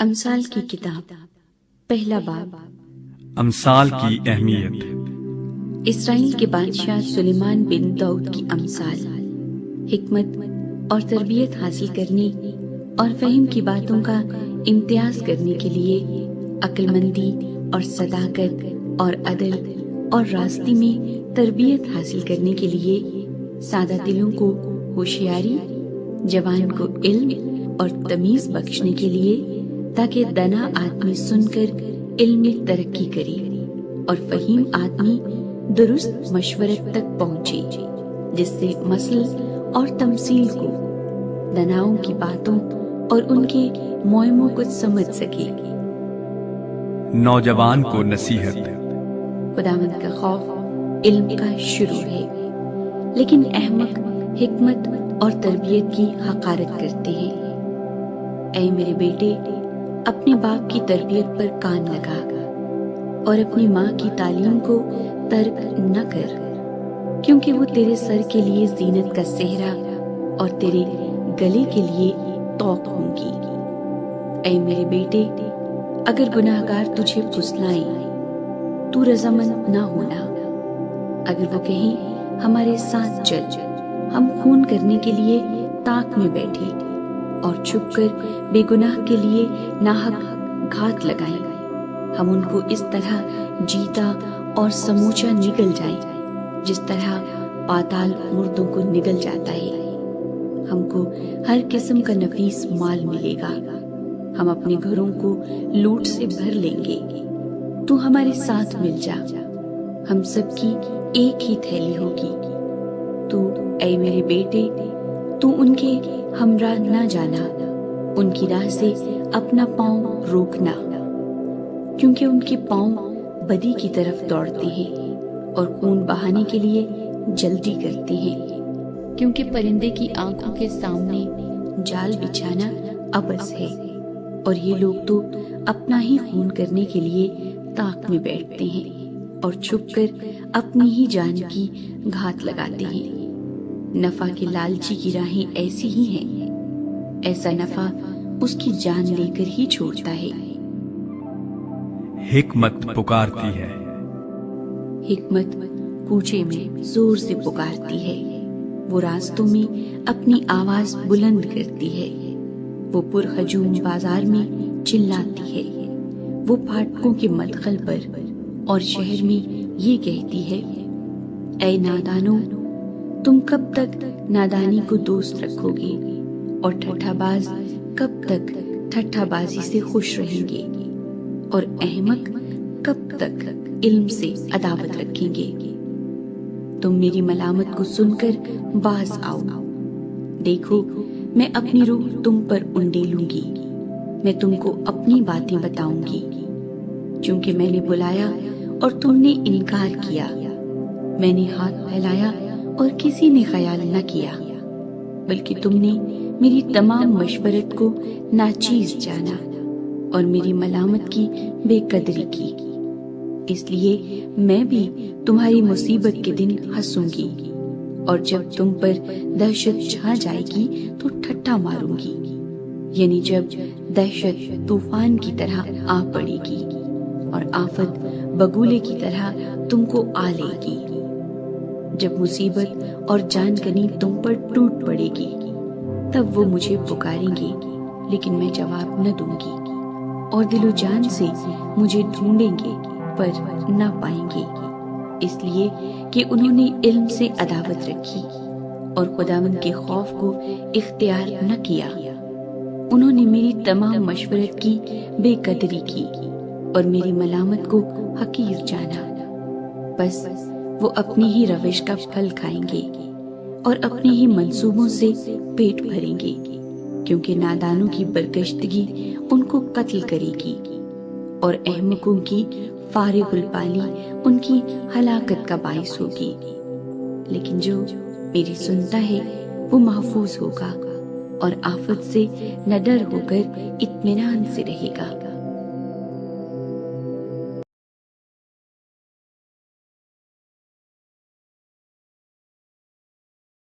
امثال کی کتاب پہلا باب۔ امثال کی اہمیت۔ اسرائیل کے بادشاہ سلیمان بن داؤد کی امثال، حکمت اور تربیت حاصل کرنے اور فہم کی باتوں کا امتیاز کرنے کے لیے عقل مندی اور صداقت اور عدل اور راستے میں تربیت حاصل کرنے کے لیے سادہ دلوں کو ہوشیاری، جوان کو علم اور تمیز بخشنے کے لیے تاکہ دانا آدمی سن کر علم میں ترقی کرے اور فہیم آدمی درست مشورت تک پہنچے، جس سے مثل اور تمثیل کو، دناؤں کی باتوں اور ان کے معموں کو سمجھ سکے۔ نوجوان کو نصیحت۔ خداوند کا خوف علم کا شروع ہے، لیکن احمق حکمت اور تربیت کی حقارت کرتے ہیں۔ اے میرے بیٹے، اپنے باپ کی تربیت پر کان لگا اور اپنی ماں کی تعلیم کو ترک نہ کر، کیونکہ وہ تیرے سر کے لیے زینت کا صحرا اور تیرے گلے کے لیے طوق ہوں گی۔ اے میرے بیٹے، اگر گناہگار تجھے پھسلائیں تو رضامند نہ ہونا۔ اگر وہ کہیں ہمارے ساتھ چل، ہم خون کرنے کے لیے طاق میں بیٹھے اور چھپ کر بے گناہ کے لیے ناحق گھات لگائیں، ہم ان کو اس طرح جیتا اور سموچا نگل جائیں جس طرح پاتال مردوں کو نگل جاتا ہے۔ ہم کو ہر قسم کا نفیس مال ملے گا، ہم اپنے گھروں کو لوٹ سے بھر لیں گے۔ تو ہمارے ساتھ مل جا، ہم سب کی ایک ہی تھیلی ہوگی۔ تو اے میرے بیٹے، تو ان کے ہمراہ نہ جانا، ان کی راہ سے اپنا پاؤں روکنا، کیونکہ ان کے پاؤں بدی کی طرف دوڑتے ہیں اور خون بہانے کے لیے جلدی کرتے ہیں، کیونکہ پرندے کی آنکھوں کے سامنے جال بچھانا عبث ہے، اور یہ لوگ تو اپنا ہی خون کرنے کے لیے طاق میں بیٹھتے ہیں اور چھپ کر اپنی ہی جان کی گھات لگاتے ہیں۔ نفع کے لالچی کی راہیں ایسی ہی ہیں، ایسا نفع اس کی جان لے کر ہی چھوڑتا ہے۔ حکمت پکارتی ہے۔ حکمت کوچے میں زور سے پکارتی ہے، وہ راستوں میں اپنی آواز بلند کرتی ہے، وہ پرہجوم بازار میں چلاتی ہے، وہ پھاٹکوں کے مدخل پر اور شہر میں یہ کہتی ہے، اے نادانو، تم کب تک نادانی کو دوست رکھو گے اور ٹھٹھا باز کب تک ٹھٹھا بازی سے خوش رہیں گے، اور احمق کب تک علم سے عداوت رکھیں گے۔ تم میری ملامت کو سن کر باز آؤ، دیکھو میں اپنی روح تم پر انڈیلوں گی، میں تم کو اپنی باتیں بتاؤں گی، چونکہ میں نے بلایا اور تم نے انکار کیا، میں نے ہاتھ پھیلایا اور کسی نے خیال نہ کیا، بلکہ تم نے میری تمام مشورت کو ناچیز جانا اور میری ملامت کی بے قدری کی۔ اس لیے میں بھی تمہاری مصیبت کے دن ہنسوں گی، اور جب تم پر دہشت چھا جائے گی تو ٹھٹھا ماروں گی، یعنی جب دہشت طوفان کی طرح آ پڑے گی اور آفت بگولے کی طرح تم کو آ لے گی۔ جب مصیبت اور جان کنی تم پر ٹوٹ پڑے گی، تب وہ مجھے پکاریں گے، لیکن میں جواب نہ دوں گی، اور دل و جان سے مجھے ڈھونڈیں گے پر نہ پائیں گے، اس لیے کہ انہوں نے علم سے عداوت رکھی اور خداوند کے خوف کو اختیار نہ کیا۔ انہوں نے میری تمام مشورت کی بے قدری کی اور میری ملامت کو حقیر جانا۔ بس وہ اپنی ہی روش کا پھل کھائیں گے اور اپنے ہی منصوبوں سے پیٹ بھریں گے، کیونکہ نادانوں کی برگشتگی ان کو قتل کرے گی اور احمقوں کی فارغ البالی ان کی ہلاکت کا باعث ہوگی۔ لیکن جو میری سنتا ہے وہ محفوظ ہوگا اور آفت سے نہ ڈر ہو کر اطمینان سے رہے گا۔